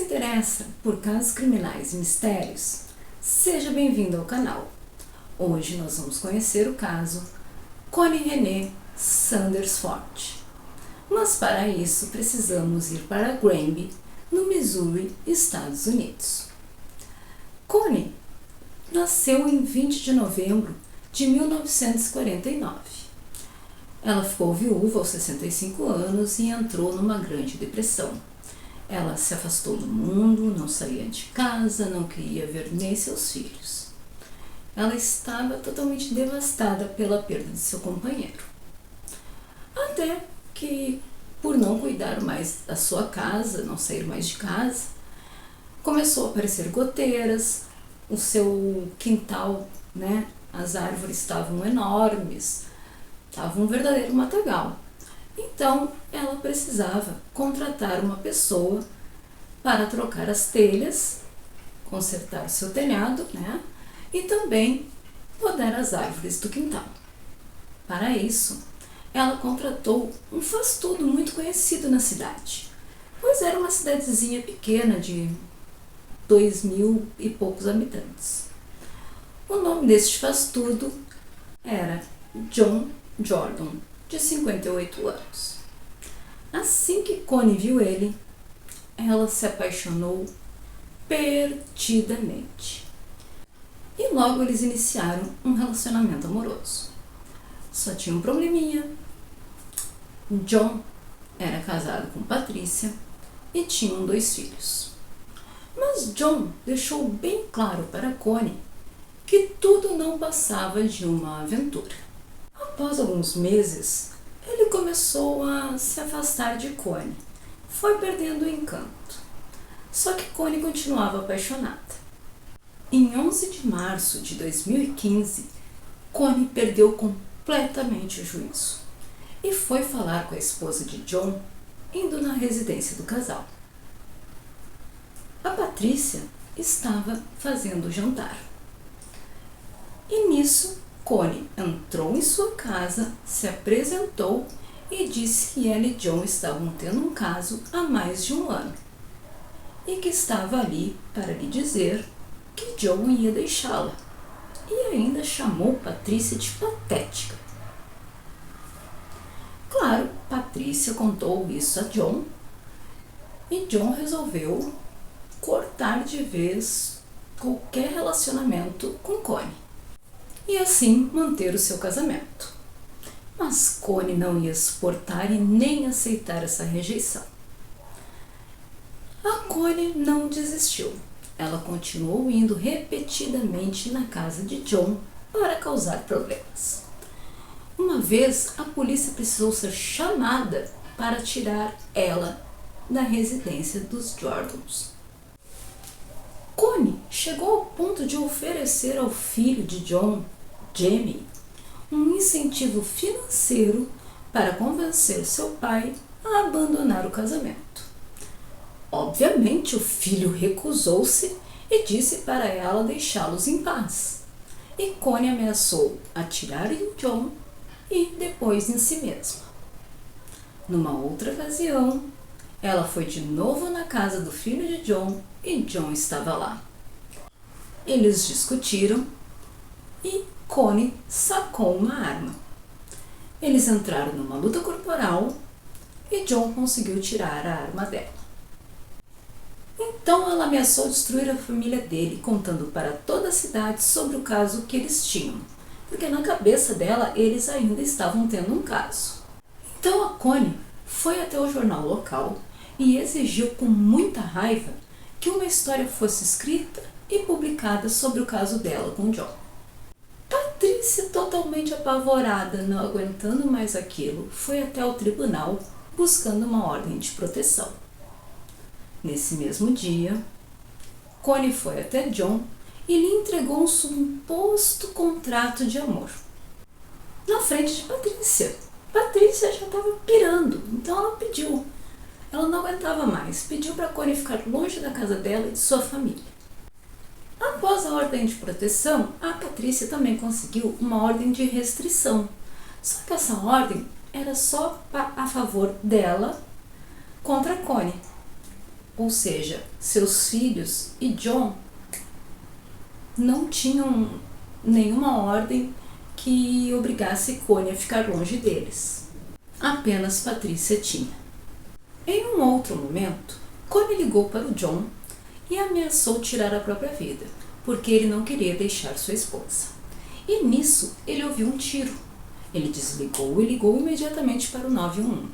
interessa por casos criminais e mistérios, seja bem-vindo ao canal. Hoje nós vamos conhecer o caso Connie Renee Sanders Ford. Mas para isso precisamos ir para Granby, no Missouri, Estados Unidos. Connie nasceu em 20 de novembro de 1949. Ela ficou viúva aos 65 anos e entrou numa grande depressão. Ela se afastou do mundo, não saía de casa, não queria ver nem seus filhos. Ela estava totalmente devastada pela perda de seu companheiro. Até que, por não cuidar mais da sua casa, não sair mais de casa, começou a aparecer goteiras, o seu quintal, as árvores estavam enormes, estava um verdadeiro matagal. Então, ela precisava contratar uma pessoa para trocar as telhas, consertar o seu telhado, e também podar as árvores do quintal. Para isso, ela contratou um faz-tudo muito conhecido na cidade, pois era uma cidadezinha pequena de 2.000 e poucos habitantes. O nome deste faz-tudo era John Jordan, de 58 anos. Assim que Connie viu ele, ela se apaixonou perdidamente. E logo eles iniciaram um relacionamento amoroso. Só tinha um probleminha. John era casado com Patrícia e tinham 2 filhos. Mas John deixou bem claro para Connie que tudo não passava de uma aventura. Após alguns meses, ele começou a se afastar de Connie. Foi perdendo o encanto. Só que Connie continuava apaixonada. Em 11 de março de 2015, Connie perdeu completamente o juízo e foi falar com a esposa de John, indo na residência do casal. A Patrícia estava fazendo o jantar. E nisso, Connie entrou em sua casa, se apresentou e disse que ela e John estavam tendo um caso há mais de um ano e que estava ali para lhe dizer que John ia deixá-la, e ainda chamou Patrícia de patética. Claro, Patrícia contou isso a John e John resolveu cortar de vez qualquer relacionamento com Connie e assim manter o seu casamento. Mas Connie não ia suportar e nem aceitar essa rejeição. A Connie não desistiu. Ela continuou indo repetidamente na casa de John para causar problemas. Uma vez, a polícia precisou ser chamada para tirar ela da residência dos Jordans. Connie chegou ao ponto de oferecer ao filho de John, Jamie, um incentivo financeiro para convencer seu pai a abandonar o casamento. Obviamente, o filho recusou-se e disse para ela deixá-los em paz. E Connie ameaçou atirar em John e depois em si mesma. Numa outra ocasião, ela foi de novo na casa do filho de John e John estava lá. Eles discutiram e Connie sacou uma arma. Eles entraram numa luta corporal e John conseguiu tirar a arma dela. Então ela ameaçou destruir a família dele, contando para toda a cidade sobre o caso que eles tinham, porque na cabeça dela eles ainda estavam tendo um caso. Então a Connie foi até o jornal local e exigiu com muita raiva que uma história fosse escrita e publicada sobre o caso dela com John. Patrícia, totalmente apavorada, não aguentando mais aquilo, foi até o tribunal buscando uma ordem de proteção. Nesse mesmo dia, Connie foi até John e lhe entregou um suposto contrato de amor. Na frente de Patrícia. Patrícia já estava pirando, então ela pediu. Ela não aguentava mais, pediu para Connie ficar longe da casa dela e de sua família. Após a ordem de proteção, a Patrícia também conseguiu uma ordem de restrição. Só que essa ordem era só a favor dela contra a Connie. ou seja, seus filhos e John não tinham nenhuma ordem que obrigasse Connie a ficar longe deles. Apenas Patrícia tinha. Em um outro momento, Connie ligou para o John e ameaçou tirar a própria vida, porque ele não queria deixar sua esposa. E nisso, ele ouviu um tiro. Ele desligou e ligou imediatamente para o 911.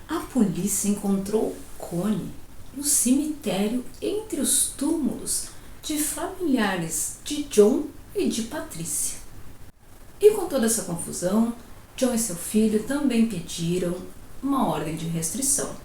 A polícia encontrou Connie no cemitério entre os túmulos de familiares de John e de Patrícia. E com toda essa confusão, John e seu filho também pediram uma ordem de restrição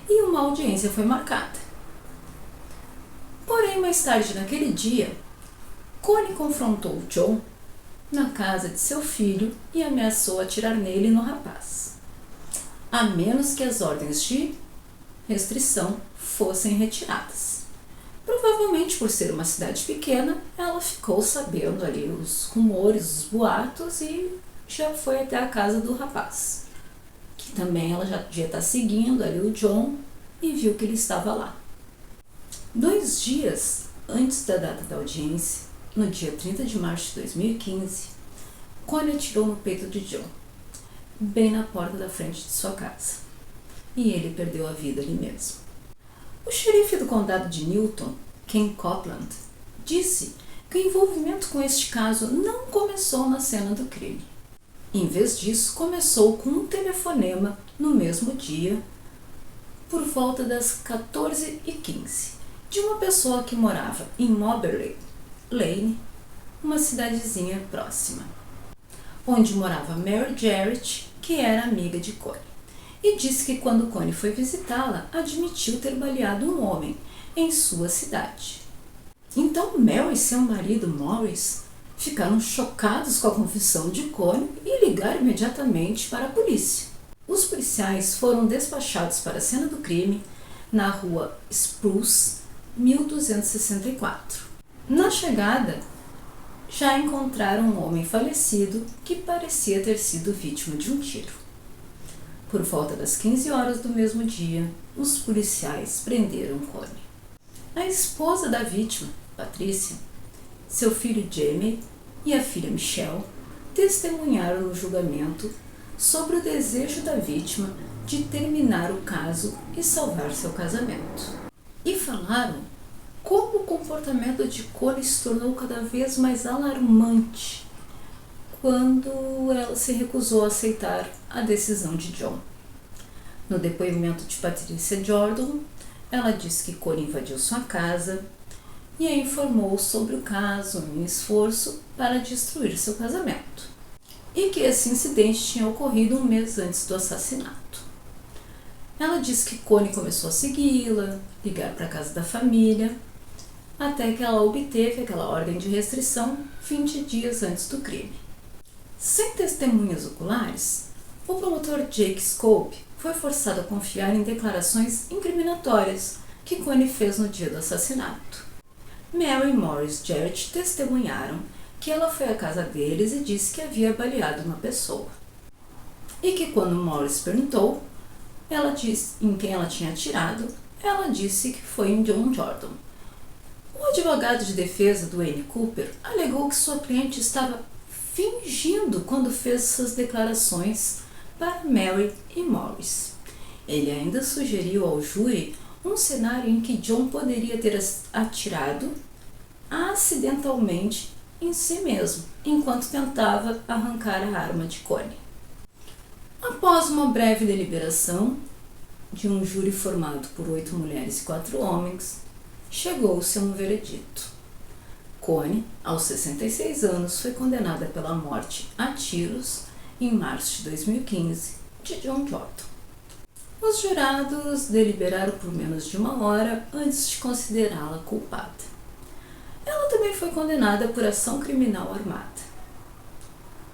e uma audiência foi marcada. Porém, mais tarde naquele dia, Connie confrontou John na casa de seu filho e ameaçou atirar nele e no rapaz, a menos que as ordens de restrição fossem retiradas. Provavelmente por ser uma cidade pequena, ela ficou sabendo ali os rumores, os boatos e já foi até a casa do rapaz, que também ela já devia estar seguindo ali o John e viu que ele estava lá. 2 dias antes da data da audiência, no dia 30 de março de 2015, Connie atirou no peito de John, bem na porta da frente de sua casa, e ele perdeu a vida ali mesmo. O xerife do condado de Newton, Ken Copeland, disse que o envolvimento com este caso não começou na cena do crime. Em vez disso, começou com um telefonema no mesmo dia, por volta das 14h15, de uma pessoa que morava em Moberly Lane, uma cidadezinha próxima, onde morava Mary Jarrett, que era amiga de Connie, e disse que quando Connie foi visitá-la, admitiu ter baleado um homem em sua cidade. Então Mary e seu marido Morris ficaram chocados com a confissão de Connie e ligaram imediatamente para a polícia. Os policiais foram despachados para a cena do crime na rua Spruce, 1264. Na chegada, já encontraram um homem falecido que parecia ter sido vítima de um tiro. Por volta das 15 horas do mesmo dia, os policiais prenderam Connie. A esposa da vítima, Patrícia, seu filho Jamie e a filha Michelle testemunharam no julgamento sobre o desejo da vítima de terminar o caso e salvar seu casamento. E falaram como o comportamento de Connie se tornou cada vez mais alarmante quando ela se recusou a aceitar a decisão de John. No depoimento de Patricia Jordan, ela disse que Connie invadiu sua casa e a informou sobre o caso em esforço para destruir seu casamento, e que esse incidente tinha ocorrido um mês antes do assassinato. Ela disse que Connie começou a segui-la, ligar para a casa da família, até que ela obteve aquela ordem de restrição 20 dias antes do crime. Sem testemunhas oculares, o promotor Jake Scope foi forçado a confiar em declarações incriminatórias que Connie fez no dia do assassinato. Mary e Morris Jarrett testemunharam que ela foi à casa deles e disse que havia baleado uma pessoa. E que quando Morris perguntou em quem ela tinha atirado, ela disse que foi em John Jordan. O advogado de defesa do Annie Cooper alegou que sua cliente estava fingindo quando fez essas declarações para Mary e Morris. Ele ainda sugeriu ao júri um cenário em que John poderia ter atirado acidentalmente em si mesmo, enquanto tentava arrancar a arma de Connie. Após uma breve deliberação de um júri formado por 8 mulheres e 4 homens, chegou-se a um veredito. Connie, aos 66 anos, foi condenada pela morte a tiros em março de 2015 de John Jordan. Os jurados deliberaram por menos de 1 hora antes de considerá-la culpada. Ela também foi condenada por ação criminal armada.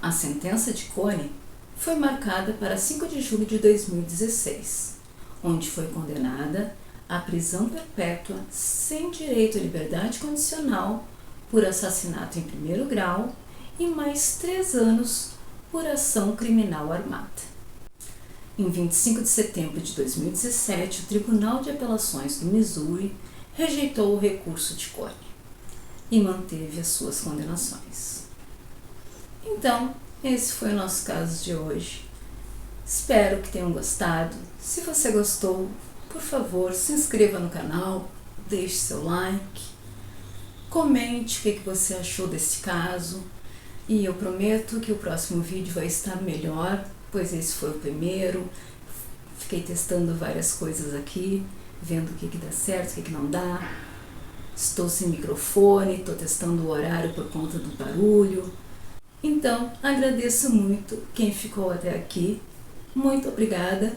A sentença de Connie foi marcada para 5 de julho de 2016, onde foi condenada à prisão perpétua sem direito à liberdade condicional por assassinato em 1º grau e mais 3 anos por ação criminal armada. Em 25 de setembro de 2017, o Tribunal de Apelações do Missouri rejeitou o recurso de Connie e manteve as suas condenações. Então, esse foi o nosso caso de hoje. Espero que tenham gostado. Se você gostou, por favor, se inscreva no canal, deixe seu like, comente o que você achou desse caso e eu prometo que o próximo vídeo vai estar melhor, pois esse foi o primeiro. Fiquei testando várias coisas aqui, vendo o que dá certo, o que não dá. Estou sem microfone, estou testando o horário por conta do barulho. Então, agradeço muito quem ficou até aqui. Muito obrigada.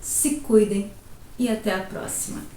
Se cuidem e até a próxima.